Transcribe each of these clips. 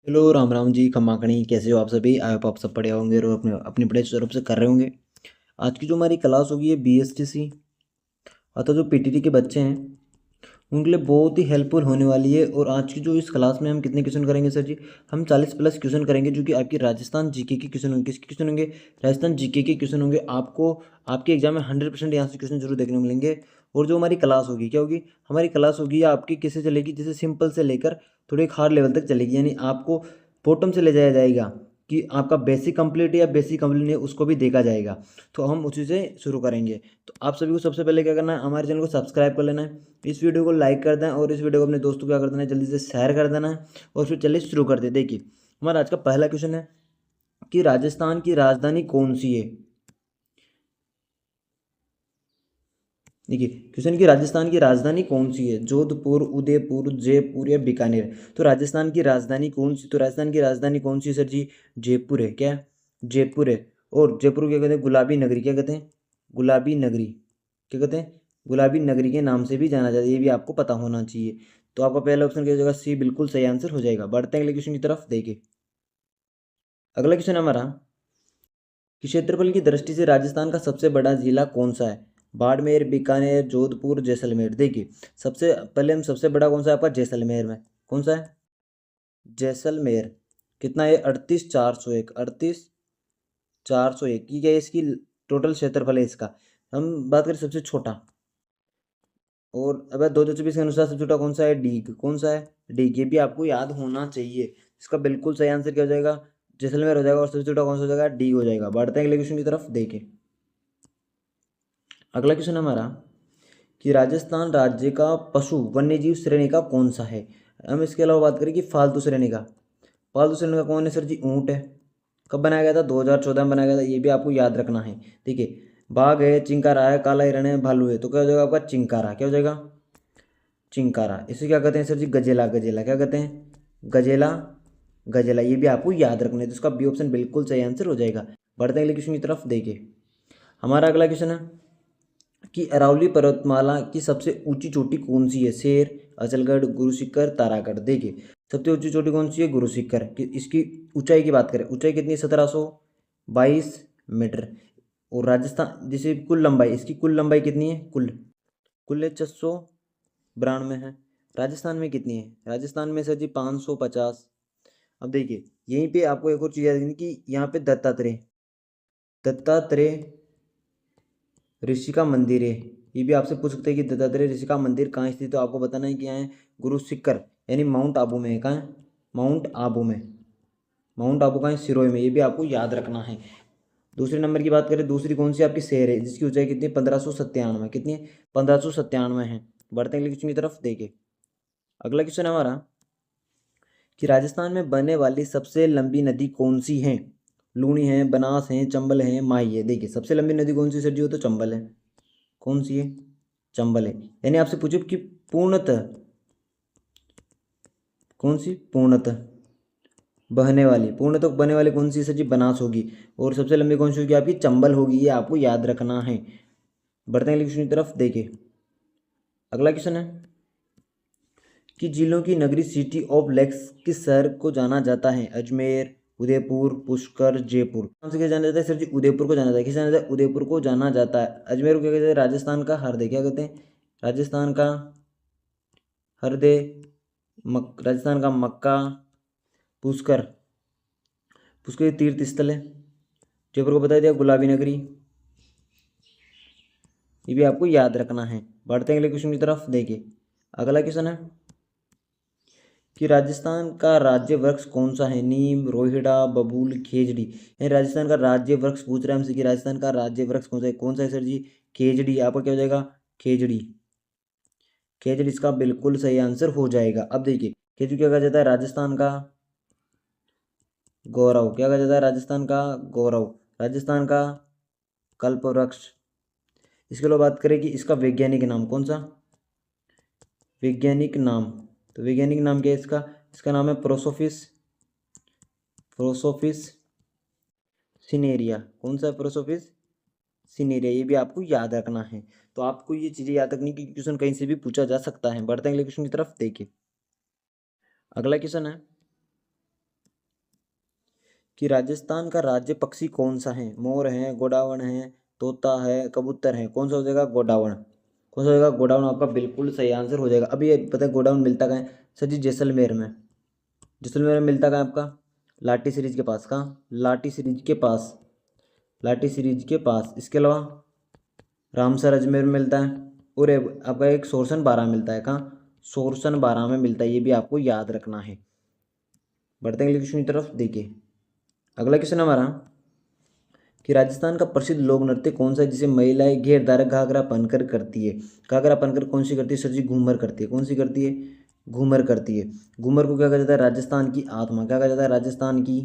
Hello Ram Ram ji, खम्माकणी कैसे हो आप सभी। आई होप आप सब बढ़िया होंगे और अपने अपनी पढ़ाई सुचारू रूप से कर रहे होंगे। आज की जो हमारी क्लास होगी ये BSTC अर्थात जो PTT के बच्चे हैं उनके लिए बहुत ही हेल्पफुल होने वाली है। और आज की जो इस क्लास में हम कितने क्वेश्चन करेंगे सर जी, हम 40+ क्वेश्चन करेंगे जो कि आपकी राजस्थान जीके के क्वेश्चन होंगे। किसके क्वेश्चन होंगे? राजस्थान जीके के क्वेश्चन होंगे। आपको आपके एग्जाम में 100% यहाँ से क्वेश्चन जरूर देखने को मिलेंगे। और जो हमारी क्लास होगी क्या होगी? हमारी क्लास होगी आपकी कैसे चलेगी, जैसे सिंपल से लेकर थोड़े एक हार्ड लेवल तक चलेगी। यानी आपको बॉटम से ले जाया जाएगा कि आपका बेसिक कंप्लीट है या बेसिक कंप्लीट नहीं है, उसको भी देखा जाएगा। तो हम उसी से शुरू करेंगे। तो आप सभी को सबसे पहले क्या करना है, हमारे चैनल को सब्सक्राइब कर लेना है, इस वीडियो को लाइक कर दें और इस वीडियो को अपने दोस्तों को क्या कर देना है, जल्दी से शेयर कर देना है। और फिर चलिए शुरू करते हैं। देखिए हमारा आज का पहला क्वेश्चन है कि राजस्थान की राजधानी कौन सी है। देखिए क्वेश्चन की राजस्थान की राजधानी कौन सी है, जोधपुर, उदयपुर, जयपुर या बीकानेर। तो राजस्थान की राजधानी कौन सी, तो राजस्थान की राजधानी कौन सी है सर जी? जयपुर है। क्या? जयपुर है। और जयपुर को क्या कहते हैं? गुलाबी नगरी। क्या कहते हैं? गुलाबी नगरी। क्या कहते हैं? गुलाबी नगरी के नाम से भी जाना जाता है, ये भी आपको पता होना चाहिए। तो आपका पहला ऑप्शन क्या हो जाएगा? सी बिल्कुल सही आंसर हो जाएगा। बढ़ते हैं अगले क्वेश्चन की तरफ। देखिए अगला क्वेश्चन हमारा कि क्षेत्रफल की दृष्टि से राजस्थान का सबसे बड़ा जिला कौन सा है? बाड़मेर, बीकानेर, जोधपुर, जैसलमेर। देखिए सबसे पहले हम सबसे बड़ा कौन सा है आपका? जैसलमेर में। कौन सा है? जैसलमेर। कितना है? 38,401। 38,401 की क्या है इसकी टोटल क्षेत्रफल है इसका। हम बात करें सबसे छोटा, और अब 2024 के अनुसार सबसे छोटा कौन सा है? डीग। कौन सा है? डीग। ये भी आपको याद होना चाहिए। इसका बिल्कुल सही आंसर क्या हो जाएगा? जैसलमेर हो जाएगा। और सबसे छोटा कौन सा हो जाएगा? डीग हो जाएगा। बढ़ते हैं अगले क्वेश्चन की तरफ। देखें अगला क्वेश्चन हमारा कि राजस्थान राज्य का पशु वन्यजीव श्रेणी का कौन सा है। हम इसके अलावा बात करें कि फालतू श्रेणी का। फालतू श्रेणी का कौन है सर जी? ऊँट है। कब बनाया गया था? 2014 में बनाया गया था, ये भी आपको याद रखना है। देखिए बाघ है, चिंकारा है, काला हिरण है, भालू है। तो क्या हो जाएगा आपका? चिंकारा। क्या हो जाएगा? चिंकारा। इसे क्या कहते हैं सर जी? गजेला। गजेला। क्या कहते हैं? गजेला। गजेला। ये भी आपको याद रखना है। तो इसका बी ऑप्शन बिल्कुल सही आंसर हो जाएगा। बढ़ते हैं अगले क्वेश्चन की तरफ। देखिए हमारा अगला क्वेश्चन है कि अरावली पर्वतमाला की सबसे ऊंची चोटी कौन सी है? शेर, अचलगढ़, गुरुशिखर, तारागढ़। देखिए सबसे ऊंची चोटी कौन सी है? गुरुशिखर। कि इसकी ऊंचाई की बात करें, ऊंचाई कितनी है? 1722 मीटर। और राजस्थान जैसे कुल लंबाई, इसकी कुल लंबाई कितनी है? कुल कुल है 692 है। राजस्थान में कितनी है? राजस्थान में सर जी 550। अब देखिए यहीं पे आपको एक और चीज़ याद रखनी कि यहाँ पे दत्तात्रेय दत्तात्रेय ऋषि का मंदिर है। ये भी आपसे पूछ सकते हैं कि दत्तात्रेय ऋषि का मंदिर कहाँ स्थित है। तो आपको बताना है कि यहाँ है गुरु शिखर, यानी माउंट आबू में है। कहाँ है? माउंट आबू में। माउंट आबू का है? सिरोही में। ये भी आपको याद रखना है। दूसरे नंबर की बात करें, दूसरी कौन सी आपकी शहर है जिसकी ऊंचाई कितनी है? 1597। कितनी है? 1597 है। बढ़ते हैं अगले क्वेश्चन की तरफ। देखिए अगला क्वेश्चन है हमारा कि राजस्थान में बहने वाली सबसे लंबी नदी कौन सी है? लूनी है, बनास है, चंबल है, माही है। देखिए सबसे लंबी नदी कौन सी सर जी? हो तो चंबल है। कौन सी है? चंबल है। यानी आपसे पूछे कि पूर्णतः कौन सी पूर्णतः बहने वाली कौन सी सर जी? बनास होगी। और सबसे लंबी कौन सी होगी? आपकी चंबल होगी। ये आपको याद रखना है। बढ़ते हैं अगले क्वेश्चन की तरफ। देखिए अगला क्वेश्चन है कि जिलों की नगरी सिटी ऑफ लेक्स किस शहर को जाना जाता है? अजमेर, उदयपुर, पुष्कर, जयपुर। कौन से क्या जाना जाता है सर जी? उदयपुर को जाना जाता है। किस जाना जाता है? उदयपुर को जाना जाता है। अजमेर को क्या कहते हैं? राजस्थान का हरदे। क्या कहते हैं? राजस्थान का हरदे। राजस्थान का मक्का। पुष्कर, पुष्कर तीर्थ स्थल है। जयपुर को बता दिया गुलाबी नगरी। ये भी आपको याद रखना है। बढ़ते हैं अगले क्वेश्चन की तरफ। देखिए अगला क्वेश्चन है कि राजस्थान का राज्य वृक्ष कौन सा है? नीम, रोहिड़ा, बबूल, खेजड़ी। यानी राजस्थान का राज्य वृक्ष पूछ रहे हैं हमसे कि राजस्थान का राज्य वृक्ष कौन सा है? कौन सा है सर जी? खेजड़ी। आपका क्या हो जाएगा? खेजड़ी। खेजड़ी इसका बिल्कुल सही आंसर हो जाएगा। अब देखिए खेजड़ी क्या कहा जाता है? राजस्थान का गौरव। क्या कहा जाता है? राजस्थान का गौरव। राजस्थान का कल्प वृक्ष। इसके अलावा बात करें कि इसका वैज्ञानिक नाम कौन सा? वैज्ञानिक नाम, तो वैज्ञानिक नाम क्या है इसका? इसका नाम है प्रोसोफिस। प्रोसोफिस सिनेरिया। कौन सा? प्रोसोफिस सिनेरिया। ये भी आपको याद रखना है। तो आपको ये चीज़ें याद रखनी कि क्वेश्चन कहीं से भी पूछा जा सकता है। बढ़ते हैं अगले क्वेश्चन की तरफ। देखिए अगला क्वेश्चन है कि राजस्थान का राज्य पक्षी कौन सा है? मोर है, गोडावण है, तोता है, कबूतर है। कौन सा हो जाएगा? गोडावण। कौन सा हो जाएगा? गोडावण आपका बिल्कुल सही आंसर हो जाएगा। अभी ये पता है गोडावण मिलता कहाँ है? सर जी जैसलमेर में। जैसलमेर में मिलता कहाँ है आपका? लाठी सीरीज के पास। कहाँ? लाठी सीरीज के पास। लाठी सीरीज के पास। इसके अलावा रामसर अजमेर में मिलता है। और आपका एक सोरसन बारह मिलता है। कहाँ? सोरसन बारह में मिलता है। ये भी आपको याद रखना है। बढ़ते हैं अगले क्वेश्चन की तरफ। देखिए अगला क्वेश्चन हमारा कि राजस्थान का प्रसिद्ध लोक नृत्य कौन सा है जिसे महिलाएं घेरदार घाघरा पहनकर करती है? घाघरा पहनकर कौन सी करती है? सर जी घूमर करती है। कौन सी करती है? घूमर करती है। घूमर को क्या कहा जाता है? राजस्थान की आत्मा। क्या कहा जाता है? राजस्थान की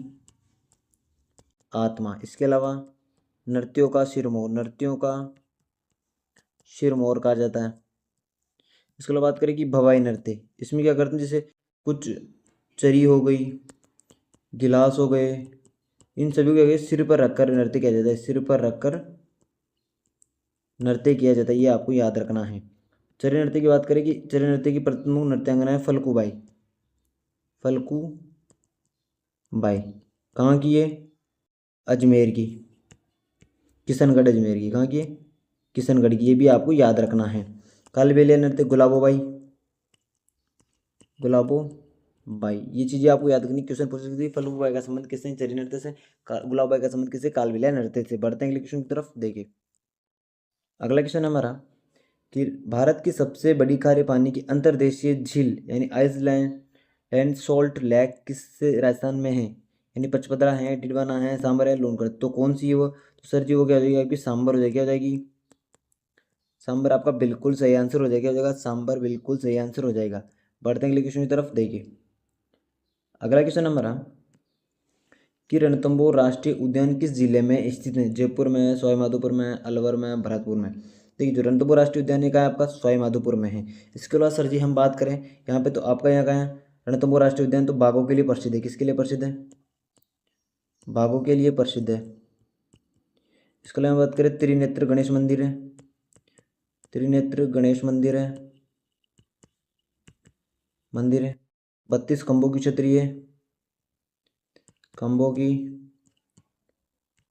आत्मा। इसके अलावा नृत्यों का सिरमौर। नृत्यों का सिरमौर कहा जाता है। इसके अलावा बात करें कि भवाई नृत्य, इसमें क्या करते हैं? जैसे कुछ चरी हो गई, गिलास हो गए, इन सभी को क्या कहते हैं? सिर पर रखकर नृत्य किया जाता है। सिर पर रखकर नृत्य किया जाता है। ये आपको याद रखना है। चरी नृत्य की बात करें कि चरी नृत्य की प्रमुख नृत्यांगना है फल्कूबाई। फल्कूबाई कहाँ की है? अजमेर की। किशनगढ़ अजमेर की। कहाँ की है? किशनगढ़ की। ये भी आपको याद रखना है। कालबेलिया नृत्य गुलाबोबाई। गुलाबोबाई। ये चीज़ें आपको याद रखनी। क्वेश्चन पूछ सकती है फल्गुबाई का संबंध किससे है? चरी नृत्य से। गुलाबोबाई का संबंध किससे? कालबेलिया नृत्य से। बढ़ते हैं अगले क्वेश्चन की तरफ। देखिए अगला क्वेश्चन हमारा कि भारत की सबसे बड़ी खारे पानी की अंतर्देशीय झील यानी आइसलैंड एंड सॉल्ट लेक किस राजस्थान में है? यानी पचपदरा है, डिडवाना है, सांबर है, लूणगढ़। तो कौन सी है वो? तो सर जी वो क्या हो जाएगी आपकी? सांबर हो जाएगी। क्या हो जाएगी? सांबर आपका बिल्कुल सही आंसर हो जाएगा। क्या हो जाएगा? सांबर बिल्कुल सही आंसर हो जाएगा। बढ़ते हैं अगले क्वेश्चन की तरफ। देखिए अगला क्वेश्चन हमारा कि रणथंभौर राष्ट्रीय उद्यान किस जिले में स्थित है? जयपुर में, सवाई माधोपुर में, अलवर में, भरतपुर में। देखिए जो रणथंभौर राष्ट्रीय उद्यान है का है आपका सवाई माधोपुर में है। इसके अलावा सर जी हम बात करें यहाँ पे तो आपका यहाँ का है रणथंभौर राष्ट्रीय उद्यान तो बाघों के लिए प्रसिद्ध है। किसके लिए प्रसिद्ध है? बाघों के लिए प्रसिद्ध है। इसके अलावा बात करें त्रिनेत्र गणेश मंदिर है। त्रिनेत्र गणेश मंदिर है 32 खंभों की छतरी है। खंभों की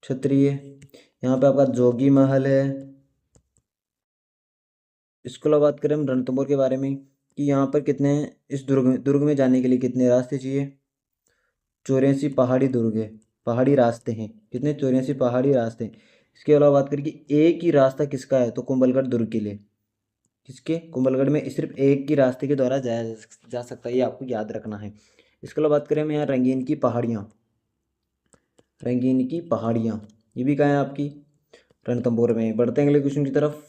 छतरी है। यहाँ पे आपका जोगी महल है। इसके अलावा बात करें हम रणथंभौर के बारे में कि यहाँ पर कितने इस दुर्ग में जाने के लिए कितने रास्ते चाहिए? 84 पहाड़ी दुर्ग है। पहाड़ी रास्ते हैं। कितने? 84 पहाड़ी रास्ते हैं। इसके अलावा बात करें कि एक ही रास्ता किसका है? तो कुंभलगढ़ दुर्ग के लिए। किसके? कुंभलगढ़ में सिर्फ एक ही रास्ते के द्वारा जाया जा सकता है। ये आपको याद रखना है। इसके अलावा बात करें हम यहाँ रंगीन की पहाड़ियाँ। रंगीन की पहाड़ियाँ ये भी कहाँ है आपकी? रणथंभौर में। बढ़ते हैं अगले क्वेश्चन की तरफ।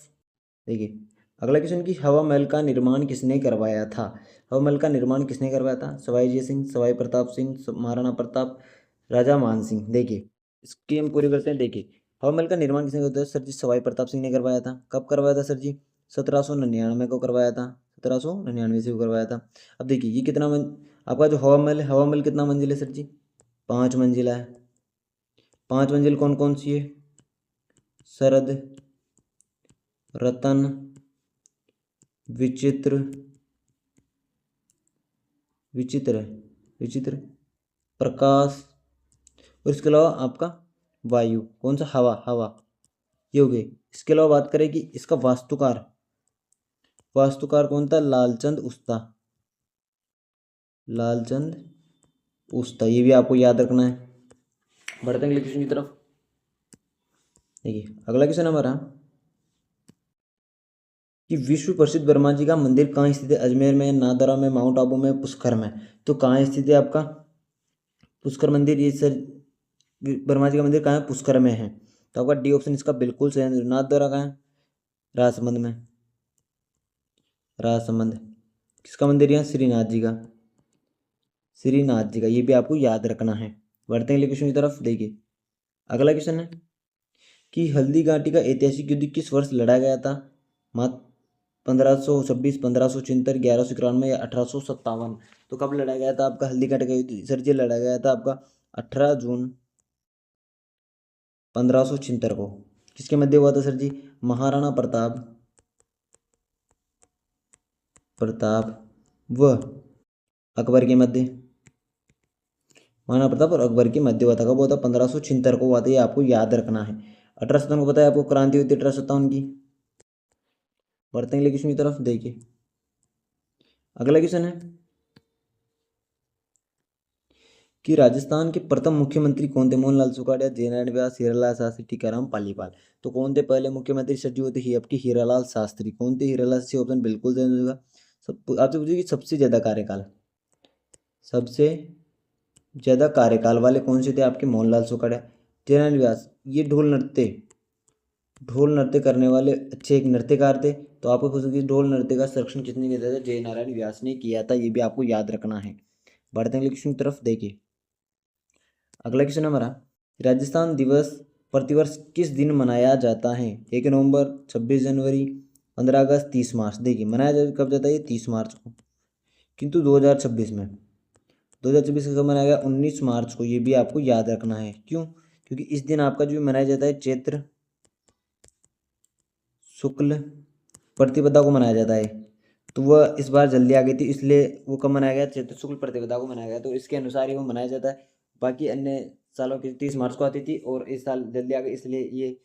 देखिए अगला क्वेश्चन की हवा महल का निर्माण किसने करवाया था? हवा महल का निर्माण किसने करवाया था? सवाई जय सिंह, सवाई प्रताप सिंह, महाराणा प्रताप, राजा मान सिंह। देखिए इसकी हम पूरी करते हैं। देखिए हवा महल का निर्माण किसने करवाया था? सर जी सवाई प्रताप सिंह ने करवाया था। कब करवाया था सर जी? 1799 को करवाया था। 1799 से करवाया था। अब देखिए ये कितना आपका जो हवा महल है, हवा महल कितना मंजिल है सर जी? 5 मंजिला है। 5 मंजिल कौन कौन सी है? शरद, रतन, विचित्र, विचित्र विचित्र, प्रकाश और इसके अलावा आपका वायु। कौन सा? हवा। हवा ये हो गई। इसके अलावा बात करें कि इसका वास्तुकार कौन था? लालचंद उस्ता। लालचंद उस्ता। ये भी आपको याद रखना है। बढ़ते हैं अगले क्वेश्चन की तरफ। देखिए अगला क्वेश्चन हमारा कि विश्व प्रसिद्ध ब्रह्मा जी का मंदिर कहाँ स्थित है? अजमेर में, नादरा में, माउंट आबू में, पुष्कर में। तो कहाँ स्थित है आपका? पुष्कर मंदिर। ये सर ब्रह्मा जी का मंदिर कहाँ है? पुष्कर में है। तो आपका डी ऑप्शन इसका बिल्कुल सही आंसर। नाथद्वारा कहाँ है? राजसमंद में। राजसमंद। किसका मंदिर? यहाँ श्रीनाथ जी का। श्रीनाथ जी का। ये भी आपको याद रखना है। बढ़ते हैं अगले क्वेश्चन की तरफ। देखिए अगला क्वेश्चन है कि हल्दी घाटी का ऐतिहासिक युद्ध किस वर्ष लड़ा गया था? मात्र 1526, 1576, 1191 या 1857। तो कब लड़ा गया था आपका हल्दी घाटी का युद्ध? सर जी लड़ा गया था आपका 18 जून 1576 को। किसके मध्य हुआ था सर जी? महाराणा प्रताप व अकबर के मध्य। महाराणा प्रताप और अकबर की मध्यवता कब हुआ था? 1576 को हुआ था, ये आपको याद रखना है। 1857 को पता है आपको, क्रांति हुई थी 1857 की। बढ़ते हैं अगले क्वेश्चन की तरफ, देखिए अगला क्वेश्चन है कि राजस्थान के प्रथम मुख्यमंत्री कौन थे? मोहनलाल सुखाड़िया, जयनारायण व्यास, हीरालाल शास्त्री, टीकाराम पालीवाल। तो कौन थे पहले मुख्यमंत्री सर जी? होते ही आपकी हीरालाल शास्त्री। कौन थे हीरालाल शास्त्री? ऑप्शन बिल्कुल सही होगा। सब आपसे पूछिए कि सबसे ज्यादा कार्यकाल, सबसे ज्यादा कार्यकाल वाले कौन से थे? आपके मोहनलाल सुखाड़िया, जयनारायण व्यास। ये ढोल नृत्य करने वाले अच्छे एक नृत्यकार थे। तो आपको पूछो कि ढोल नृत्य का संरक्षण किसने किया था? जयनारायण व्यास ने किया था, ये भी आपको याद रखना है। बढ़ते हैं क्वेश्चन की तरफ, देखिए अगला क्वेश्चन हमारा, राजस्थान दिवस प्रतिवर्ष किस दिन मनाया जाता है? 1 नवंबर, 26 जनवरी, 15 अगस्त, 30 मार्च। देखिए मनाया कब जाता है? ये 30 मार्च को। किंतु 2026 में, 2024 का कब मनाया गया? 19 मार्च को। ये भी आपको याद रखना है। क्यों? क्योंकि इस दिन आपका जो मनाया जाता है चैत्र शुक्ल प्रतिपदा को मनाया जाता है। तो वह इस बार जल्दी आ गई थी, इसलिए वो कब मनाया गया? चैत्र शुक्ल प्रतिपदा को मनाया गया, तो इसके अनुसार ही वो मनाया जाता है। बाकी अन्य सालों की 30 मार्च को आती थी और इस साल जल्दी आ गई, इसलिए ये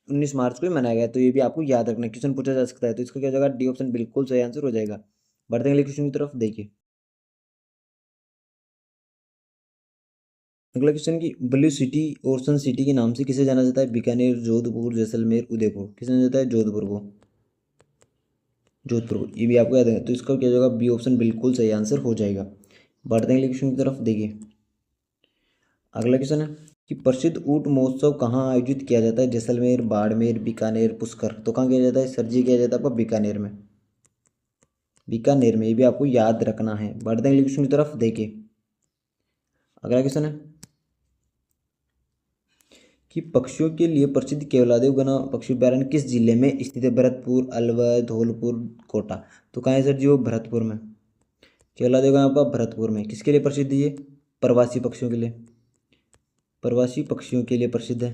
19 मार्च को ही मनाया गया। तो ये भी आपको याद रखना है, क्वेश्चन पूछा जा सकता है। तो इसका क्या हो जाएगा? डी ऑप्शन बिल्कुल सही आंसर हो जाएगा। बढ़ते हैं अगले क्वेश्चन की तरफ, देखिए अगला क्वेश्चन की ब्लू सिटी ओशन सिटी के नाम से किसे जाना जाता है? बीकानेर, जोधपुर, जैसलमेर, उदयपुर। किसे जाना जाता है? जोधपुर को, जोधपुर। ये भी आपको याद है। तो इसका क्या हो जाएगा? बी ऑप्शन बिल्कुल सही आंसर हो जाएगा। बढ़ते हैं अगले क्वेश्चन की तरफ, देखिए अगला क्वेश्चन है कि प्रसिद्ध ऊंट महोत्सव कहाँ आयोजित किया जाता है? जैसलमेर, बाड़मेर, बीकानेर, पुष्कर। तो कहाँ किया जाता है सर जी? किया जाता है आपका बीकानेर में, बीकानेर में। ये भी आपको याद रखना है। बढ़ते हैं अगले क्वेश्चन की तरफ, देखिए अगला क्वेश्चन है कि पक्षियों के लिए प्रसिद्ध केवलादेव गना पक्षी अभ्यारण्य किस जिले में स्थित है? भरतपुर, अलवर, धौलपुर, कोटा। तो कहाँ है सर जी? वो भरतपुर में। केवलादेव गना आपका भरतपुर में। किसके लिए प्रसिद्ध है ये? प्रवासी पक्षियों के लिए, प्रवासी पक्षियों के लिए प्रसिद्ध है,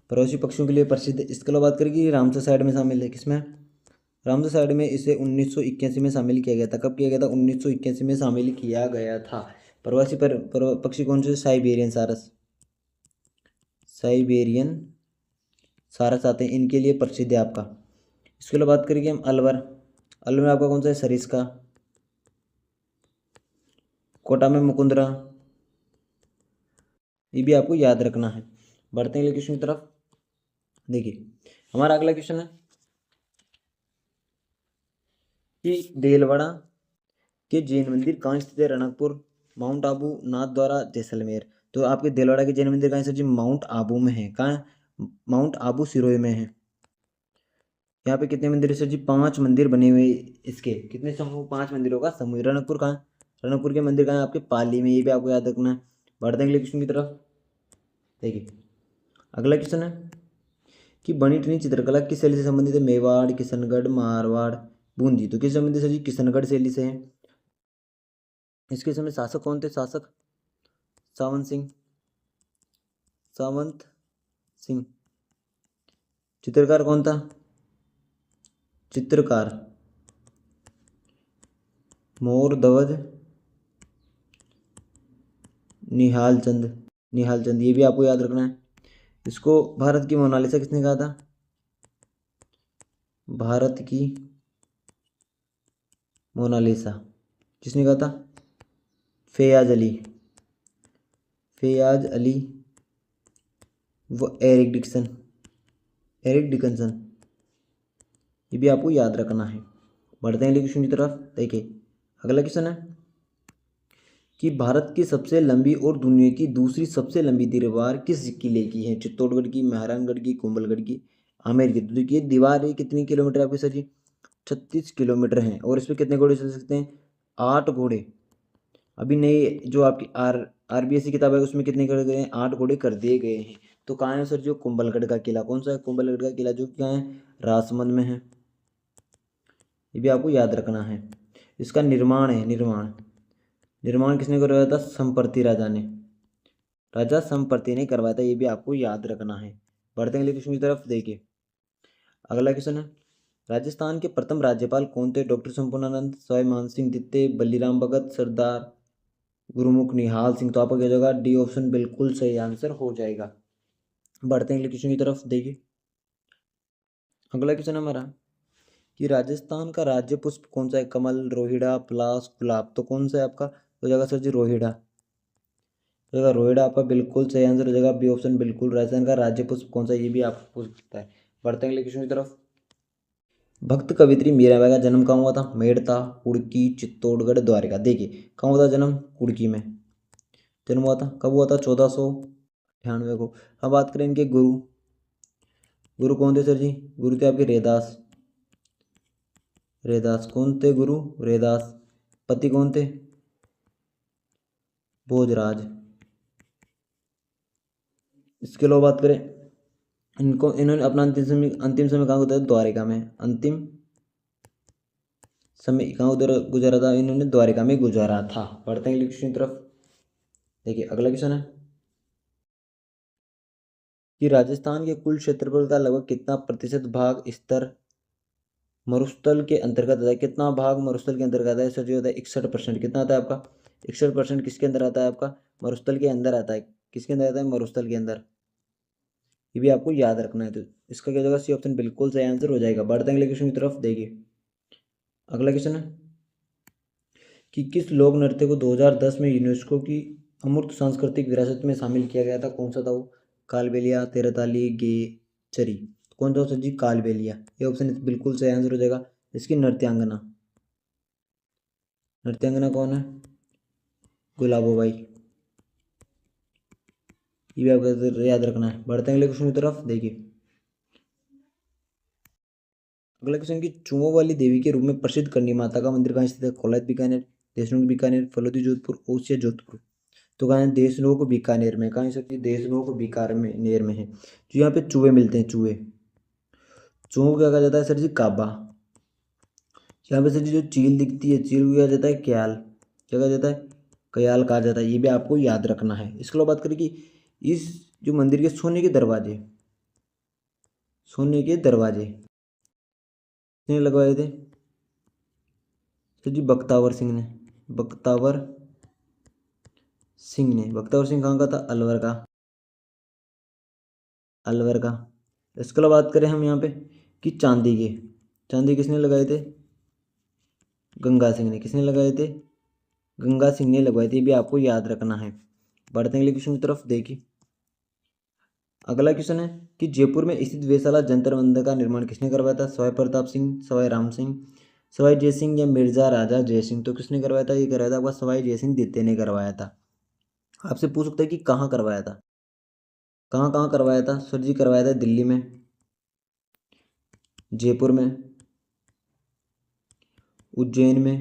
प्रवासी पक्षियों के लिए प्रसिद्ध है। इसके अलावा बात करें कि रामसर साइड में शामिल है, किसमें? रामसर साइड में। इसे 1981 में शामिल किया गया था। कब किया गया था? 1981 में शामिल किया गया था। प्रवासी पक्षी कौन से? साइबेरियन सारस, साइबेरियन सारस आते हैं, इनके लिए प्रसिद्ध है आपका। इसके अलावा बात करेंगे हम अलवर, अलवर में आपका कौन सा है? सरिस्का। कोटा में मुकुंदरा। ये भी आपको याद रखना है। बढ़ते हैं अगले क्वेश्चन की तरफ, देखिए हमारा अगला क्वेश्चन है कि देलवाड़ा के जैन मंदिर कहाँ स्थित है? रणकपुर, माउंट आबू, नाथद्वारा, जैसलमेर। तो आपके देलवाड़ा के जैन मंदिर कहाँ है सर जी? माउंट आबू में है। कहाँ है? माउंट आबू सिरोही में है। यहाँ पे कितने मंदिर है सर जी? 5 मंदिर बने हुए। इसके कितने समूह? 5 मंदिरों का समूह। रणकपुर कहाँ? रणकपुर के मंदिर कहाँ है? आपके पाली में। ये भी आपको याद रखना है। बढ़ते हैं अगले क्वेश्चन की तरफ, देखिए अगला क्वेश्चन है कि बनी ठनी चित्रकला किस शैली से संबंधित है? मेवाड़, किशनगढ़, मारवाड़, बूंदी। तो किस संबंधित सर जी? किशनगढ़ शैली से है। इसके समय शासक कौन थे? शासक सावंत सिंह, सावंत सिंह। चित्रकार कौन था? चित्रकार मोर ध्वज निहाल चंद, निहाल चंद। ये भी आपको याद रखना है। इसको भारत की मोनालिसा किसने कहा था? भारत की मोनालिसा किसने कहा था? फैयाज अली, फैयाज अली व एरिक डिक्सन, एरिक डिकन्सन। ये भी आपको याद रखना है। बढ़ते हैं अगले क्वेश्चन की तरफ, देखिए अगला क्वेश्चन है कि भारत की सबसे लंबी और दुनिया की दूसरी सबसे लंबी दीवार किस किले की है? चित्तौड़गढ़ की, मेहरानगढ़ की, कुंभलगढ़ की, आमेर की। तो देखिए दीवार है कितनी किलोमीटर आपके सर जी? 36 किलोमीटर है। और इस पर कितने घोड़े चल सकते हैं? 8 घोड़े। अभी नई जो आपकी आरबीएससी किताब है उसमें कितने कर गए हैं? 8 घोड़े कर दिए गए हैं। तो कहाँ है सर? जो कुंभलगढ़ का किला। कौन सा है? कुंभलगढ़ का किला, जो क्या है? राजसमंद में है। ये भी आपको याद रखना है। इसका निर्माण है, निर्माण, निर्माण किसने करवाया था? संपर्ति राजा ने, राजा संपर्ति ने करवाया था। ये भी आपको याद रखना है। बढ़ते हैं अगले क्वेश्चन की तरफ, देखिए अगला क्वेश्चन है राजस्थान के प्रथम राज्यपाल कौन थे? डॉक्टर संपूर्णानंद, सवाई मानसिंह द्वितीय, बलीराम भगत, सरदार गुरुमुख निहाल सिंह। तो आपका क्या होगा, डी ऑप्शन बिल्कुल सही आंसर हो जाएगा। बढ़ते हैं अगले क्वेश्चन की तरफ। देखिए अगला क्वेश्चन हमारा कि राजस्थान का राज्य पुष्प कौन सा है? कमल, रोहिड़ा, पलाश, गुलाब। तो कौन सा है आपका हो जाएगा सर जी? रोहिड़ा हो जाएगा। रोहिड़ा आपका बिल्कुल सही आंसर हो जाएगा। बी ऑप्शन बिल्कुल। राजस्थान का राज्य पुष्प कौन सा है, ये भी आपको पूछ सकता है। बढ़ते हैं अगले क्वेश्चन की तरफ। भक्त कवित्री मीराबाई का जन्म कहाँ हुआ था? मेड़ता, कुड़की, चित्तौड़गढ़, द्वारका। देखिए कहाँ हुआ था जन्म? कुड़की में जन्म हुआ था। कब हुआ था? 1498 को। अब बात करें इनके गुरु। गुरु कौन थे सर जी? गुरु थे आपके रैदास। रैदास कौन थे गुरु? रैदास। पति कौन थे? भोजराज। इसके अलावा बात करें इनको, इन्होंने अपना अंतिम समय कहाँ गुजारा? द्वारिका में। अंतिम समय कहाँ उधर गुजारा था? इन्होंने द्वारिका में गुजारा था। बढ़ते हैं क्वेश्चन की तरफ। देखिए अगला क्वेश्चन है कि राजस्थान के कुल क्षेत्रफल का लगभग कितना प्रतिशत भाग स्तर मरुस्थल के अंतर्गत आता है? कितना भाग मरुस्थल के अंतर्गत आता है सर जी? होता है 61%। कितना आता है आपका? 61% किसके अंदर आता है आपका? मरुस्थल के अंदर आता है। किसके अंदर आता है? मरुस्थल के अंदर। ये भी आपको याद रखना है। तो इसका क्या होगा? सी ऑप्शन बिल्कुल सही आंसर हो जाएगा। बढ़ते हैं अगले क्वेश्चन की तरफ। देखिए अगला क्वेश्चन है कि किस लोक नृत्य को 2010 में यूनेस्को की अमूर्त सांस्कृतिक विरासत में शामिल किया गया था? कौन सा था वो? कालबेलिया, तेरताली, गेचरी। कौन सा सर जी? कालबेलिया। ये ऑप्शन बिल्कुल सही आंसर हो जाएगा। इसकी नृत्यांगना, नृत्यांगना कौन है? गुलाबोबाई। ये भी आपको याद रखना है। बढ़ते हैं अगले क्वेश्चन की तरफ। देखिए अगला क्वेश्चन की चूमो वाली देवी के रूप में प्रसिद्ध करनी माता का मंदिर कहाँ स्थित है? कोलायत बीकानेर, देशनोक बीकानेर, फलोदी जोधपुर, ओसिया जोधपुर। तो कहाँ है? देशनोक बीकानेर में। कहाँ है सर जी? देशनोक बीकानेर में है। जो यहाँ पे चूहे मिलते हैं, चूहे, चूहों को क्या कहा जाता है सर जी? काबा। यहाँ पे सर जी जो चील दिखती है, चील को क्या जाता है? क्याल। क्या कहा जाता है? कयाल कहा जाता है। ये भी आपको याद रखना है। इसके अलावा बात करें कि इस जो मंदिर के सोने के दरवाजे, सोने के दरवाजे किसने लगवाए थे सर जी? बख्तावर सिंह ने। बख्तावर सिंह ने। बख्तावर सिंह कहाँ का था? अलवर का। अलवर का। इसके अलावा बात करें हम यहाँ पे कि चांदी के, चांदी किसने लगाए थे? गंगा सिंह ने। किसने लगाए थे? गंगा सिंह ने लगवाए थे। ये भी आपको याद रखना है। बढ़ते हैं अगले क्वेश्चन की तरफ। देखिए अगला क्वेश्चन है कि जयपुर में स्थित वेसाला जंतर मंतर का निर्माण किसने करवाया था? सवाई प्रताप सिंह, सवाई राम सिंह, सवाई जय सिंह या मिर्जा राजा जय सिंह। तो किसने करवाया था? ये करवाया था आपका सवाई जय सिंह द्वितीय ने करवाया था। आपसे पूछ सकते हैं कि कहाँ करवाया था? कहाँ कहाँ करवाया था सर जी? करवाया था दिल्ली में, जयपुर में, उज्जैन में,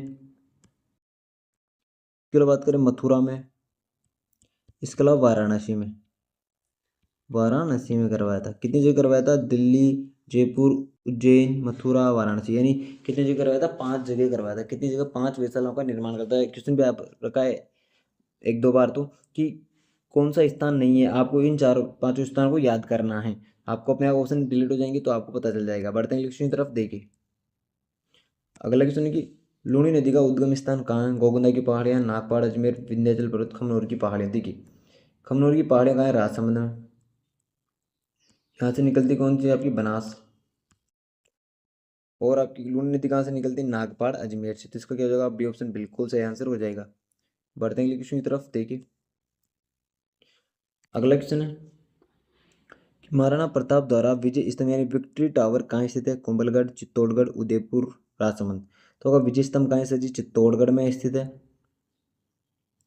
इसके अलावा बात करें मथुरा में, इसके अलावा वाराणसी में। वाराणसी में करवाया था। कितनी जगह करवाया था? दिल्ली, जयपुर, उज्जैन, मथुरा, वाराणसी। यानी कितनी जगह करवाया था? 5 जगह करवाया था। कितनी जगह? 5 वेसलों का निर्माण करता है। क्वेश्चन भी आप रखा है एक दो बार तो कि कौन सा स्थान नहीं है। आपको इन चारों पांचों स्थानों को याद करना है। आपको अपने आप ऑप्शन डिलीट हो जाएंगे तो आपको पता चल जाएगा। बढ़ते हैं क्वेश्चन की तरफ। देखिए अगला क्वेश्चन है कि लूनी नदी का उद्गम स्थान कहाँ है? गोगुंदा की पहाड़ियाँ, नागपाड़, अजमेर, विंध्याचल पर्वत, खमनोर की पहाड़ियाँ। देखिए खमनोर की पहाड़ियाँ कहाँ है? राजसमंद में। यहाँ से निकलती कौन सी आपकी? बनास। और आपकी लूनी नदी कहाँ से निकलती है? नागपाड़, अजमेर से। तो इसका क्या हो जाएगा? बी ऑप्शन बिल्कुल सही आंसर हो जाएगा। बढ़ते हैं अगले क्वेश्चन की तरफ। देखिए अगला क्वेश्चन है कि महाराणा प्रताप द्वारा विजय स्तंभ यानी विक्ट्री टावर कहाँ स्थित है? कुंभलगढ़, चित्तौड़गढ़, उदयपुर, राजसमंद। तो अगर विजय स्तंभ कहाँ है सर जी? चित्तौड़गढ़ में स्थित है।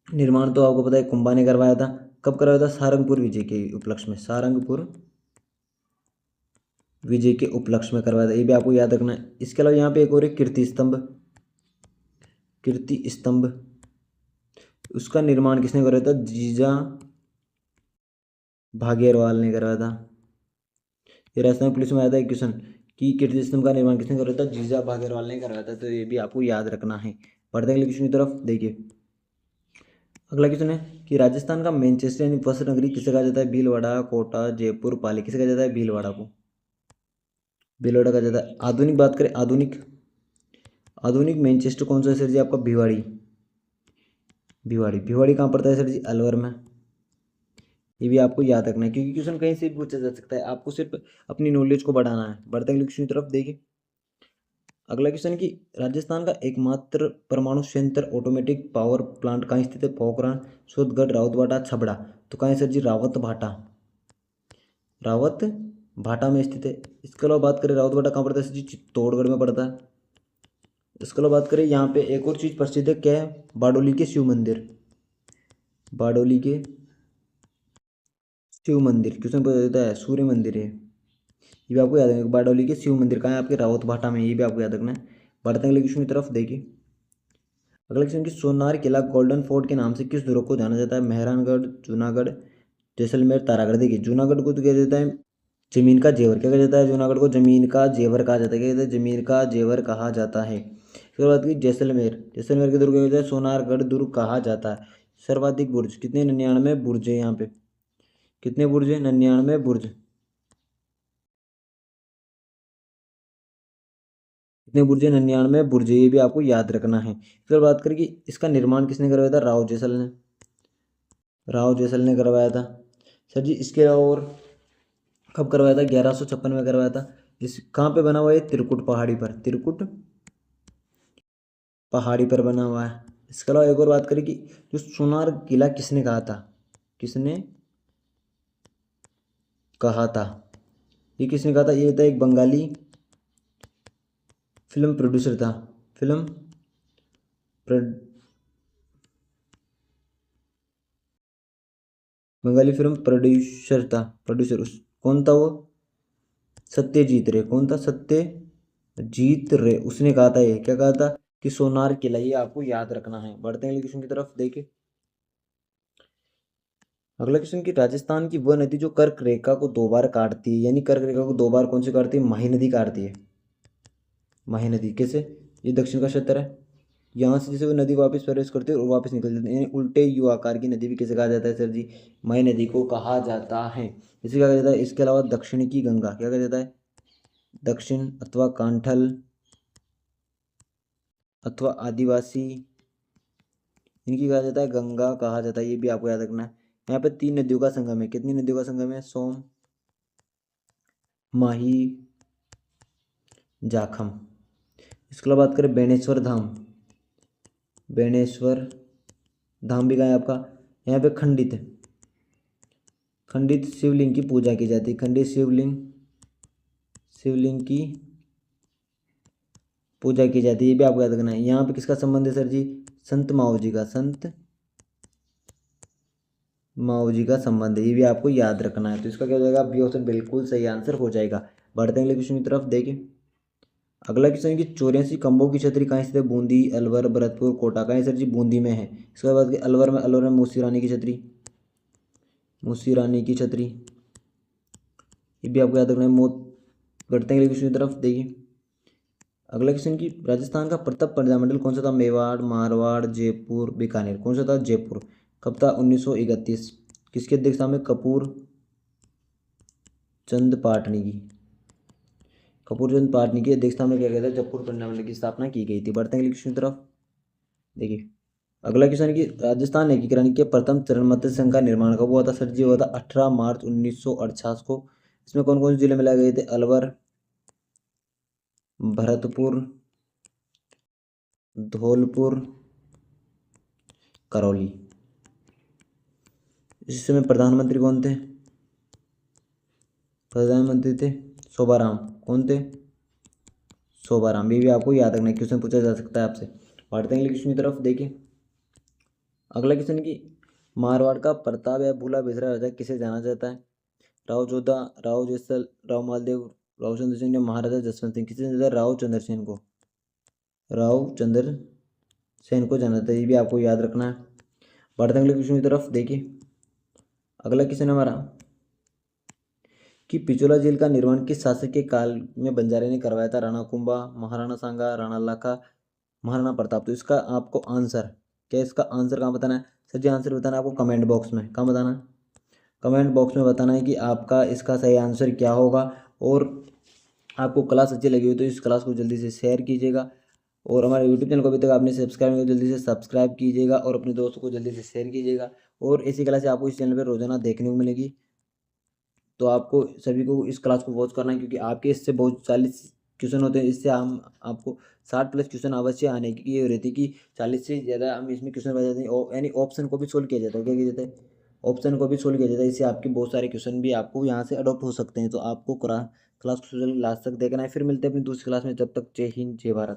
निर्माण तो आपको पता है कुंभा ने करवाया था। कब करवाया था? सारंगपुर विजय के उपलक्ष्य में। सारंगपुर विजय के उपलक्ष्य में करवाया था। ये भी आपको याद रखना है। इसके अलावा यहाँ पे एक और है कीर्ति स्तंभ। कीर्ति स्तंभ, उसका निर्माण किसने करवाया था? जीजा भागेरवाल ने करवाया था। ये राजस्थान पुलिस में आया था एक क्वेश्चन कि कीर्ति स्तंभ का निर्माण किसने करवाया था? जीजा भागेरवाल ने करवाया था। तो ये भी आपको याद रखना है। बढ़ते हैं अगले क्वेश्चन की तरफ। देखिए अगला क्वेश्चन है कि राजस्थान का मैनचेस्टर यानी वस्त्र नगरी किसे कहा जाता है? भीलवाड़ा, कोटा, जयपुर, पाली। किसे कहा जाता है? भीलवाड़ा को। भीलवाड़ा कहा जाता है। आधुनिक बात करें, आधुनिक, आधुनिक मैनचेस्टर कौन सा है सर जी? आपका भिवाड़ी। भिवाड़ी, भिवाड़ी कहाँ पड़ता है सर जी? अलवर में। ये भी आपको याद रखना है क्योंकि क्वेश्चन कहीं से भी पूछा जा सकता है, आपको सिर्फ अपनी नॉलेज को बढ़ाना है। बढ़ते हैं क्वेश्चन की तरफ, देखिए अगला क्वेश्चन की राजस्थान का एकमात्र परमाणु संयंत्र ऑटोमेटिक पावर प्लांट कहाँ स्थित है? पोखरण, सूरतगढ़, रावतभाटा, छबड़ा। तो कहाँ है सर जी? रावत भाटा, रावत भाटा में स्थित है। इसके अलावा बात करें रावतभाटा कहाँ पड़ता है सर जी? चित्तौड़गढ़ में पड़ता है। इसके अलावा बात करें यहाँ पे एक और चीज़ प्रसिद्ध है, क्या है? बारडोली के शिव मंदिर, बारडोली के शिव मंदिर, क्वेश्चन पूछा जाता है, सूर्य मंदिर है। ये भी आपको याद रखना है। बारडोली के शिव मंदिर कहाँ है? आपके रावत भाटा में। ये भी आपको याद रखना है। बढ़ते हैं अगले क्वेश्चन की तरफ, देखिए अगला क्वेश्चन की सोनार किला गोल्डन फोर्ट के नाम से किस दुर्ग को जाना जाता है? मेहरानगढ़, जूनागढ़, जैसलमेर, तारागढ़। देखिए जूनागढ़ को तो क्या जाता है? जमीन का जेवर। क्या कहा जाता है? जूनागढ़ को जमीन का जेवर कहा जाता है। क्या कहते हैं? जमीन का जेवर कहा जाता है। फिर बात की जैसलमेर, जैसलमेर के दुर्ग क्या कहते हैं? सोनारगढ़ दुर्ग कहा जाता है। सर्वाधिक बुर्ज कितने? 99 बुर्ज है यहाँ पे। कितने बुर्ज है? 99 बुर्ज। कितने बुर्ज है? 99 बुर्ज। ये भी आपको याद रखना है। फिर बात करें कि इसका निर्माण किसने करवाया था? राव जैसल ने, राव जैसल ने करवाया था। सर जी इसके अलावा और कब करवाया था? 1156 में करवाया था। इस कहाँ पे बना हुआ है? त्रिकुट पहाड़ी पर, त्रिकुट पहाड़ी पर बना हुआ है। इसके अलावा एक और बात करें कि जो सोनार किला किसने कहा था? किसने कहा था? ये किसने कहा था? ये था एक बंगाली फिल्म प्रोड्यूसर था। फिल्म बंगाली फिल्म प्रोड्यूसर था, प्रोड्यूसर उस कौन था वो? सत्यजीत रे। कौन था? सत्यजीत रे। उसने कहा था, ये क्या कहा था? कि सोनार किला। ये आपको याद रखना है। बढ़ते हैं अगले क्वेश्चन की तरफ, देखिए अगला क्वेश्चन की राजस्थान की वह नदी जो कर्क रेखा को दो बार काटती है, यानी कर्क रेखा को दो बार कौन सी काटती है? माही नदी काटती है। माही नदी कैसे? ये दक्षिण का क्षेत्र है, यहाँ से जैसे वो नदी वापस प्रवेश करती है और वापस निकल जाती है, यानी उल्टे यू आकार की नदी भी कैसे कहा जाता है सर जी? माही नदी को कहा जाता है। इसे क्या कहा जाता है? इसके अलावा दक्षिण की गंगा क्या कहा जाता है? दक्षिण अथवा कांठल अथवा आदिवासी, इनकी कहा जाता है गंगा कहा जाता है। ये भी आपको याद रखना है। यहाँ पे तीन नदियों का संगम है। कितनी नदियों का संगम है? सोम, माही, जाखम। इसके अलावा बात करें बेणेश्वर धाम, बेणेश्वर धाम भी कहाँ है आपका? यहाँ पे खंडित, खंडित शिवलिंग की पूजा की जाती है। खंडित शिवलिंग, शिवलिंग की पूजा की जाती है। ये भी आपको याद रखना है। यहाँ पे किसका संबंध है सर जी? संत माओ जी का, संत माओ जी का संबंध है। ये भी आपको याद रखना है। तो इसका क्या हो जाएगा? बी ऑप्शन बिल्कुल सही आंसर हो जाएगा। बढ़ते हैं अगले क्वेश्चन की तरफ, देखिए अगला क्वेश्चन की 84 खंभों की छतरी कहाँ स्थित है? बूंदी, अलवर, भरतपुर, कोटा। कहाँ है सर जी? बूंदी में है। इसके बाद अलवर में, अलवर में मूसी रानी की छतरी, मूसी रानी की छतरी। ये भी आपको याद रखना है। मौत। बढ़ते हैं अगले क्वेश्चन की तरफ, देखिए अगला क्वेश्चन की राजस्थान का प्रताप प्रजामंडल कौन सा था? मेवाड़, मारवाड़, जयपुर, बीकानेर। कौन सा था? जयपुर। कब था? 1931। किसकी अध्यक्षता में? कपूर चंद पाटनी की, कपूर चंद पाटनी की अध्यक्षता में क्या कहता है? जयपुर प्रजामंडल की स्थापना की गई थी। बढ़ते हैं अगले क्वेश्चन की तरफ, देखिए अगला क्वेश्चन की राजस्थान एकीकरण के प्रथम चरण मत्स्य संघ का निर्माण कब हुआ था सर जी? हुआ था 18 मार्च 1948 को। इसमें कौन कौन से जिले में लाए गए थे? अलवर, भरतपुर, धौलपुर, करौली। इस समय प्रधानमंत्री कौन थे? प्रधानमंत्री थे शोभाराम। कौन थे? शोभाराम। ये भी आपको याद रखना है, क्वेश्चन पूछा जा सकता है आपसे। बढ़ते हैं अगले क्वेश्चन की तरफ, देखिए अगला क्वेश्चन की मारवाड़ का प्रताप या भूला बिसरा राजा किसे जाना जाता है? राव जोधा, राव जैसल, राव मालदेव, राव चंद्र सिंह ने महाराजा जसवंत सिंह। किसे जाना? राव चंद्र सेन को, राव चंद्र सेन को जाना था। ये भी आपको याद रखना है। बढ़ते हैं अगले क्वेश्चन की तरफ, देखिए अगला क्वेश्चन हमारा कि पिछोला झील का निर्माण किस शासक के काल में बंजारे ने करवाया था? राणा कुंभा, महाराणा सांगा, राणा लाखा, महाराणा प्रताप। तो इसका आपको आंसर क्या, इसका आंसर कहाँ बताना है सर जी? आंसर बताना है आपको कमेंट बॉक्स में। कहाँ बताना है? कमेंट बॉक्स में बताना है कि आपका इसका सही आंसर क्या होगा। और आपको क्लास अच्छी लगी हो तो इस क्लास को जल्दी से शेयर कीजिएगा और हमारे यूट्यूब चैनल को अभी तक आपने सब्सक्राइब नहीं किया, जल्दी से सब्सक्राइब कीजिएगा और अपने दोस्तों को जल्दी से शेयर कीजिएगा। और ऐसी क्लासें आपको इस चैनल पर रोजाना देखने को मिलेगी। तो आपको सभी को इस क्लास को वॉच करना है, क्योंकि आपके इससे बहुत 40 क्वेश्चन होते हैं। इससे हम आपको 60+ क्वेश्चन अवश्य आने की ये रहती है कि 40 से ज़्यादा हम इसमें क्वेश्चन बता देते हैं। यानी ऑप्शन को भी सोल्व किया जाता है। क्या किया जाता है? ऑप्शन को भी सोल्व किया जाता है। इससे आपके बहुत सारे क्वेश्चन भी आपको यहाँ से अडॉप्ट हो सकते हैं। तो आपको क्लास को लास्ट तक देखना है। फिर मिलते हैं अपनी दूसरी क्लास में। जब तक जय हिंद, जय भारत।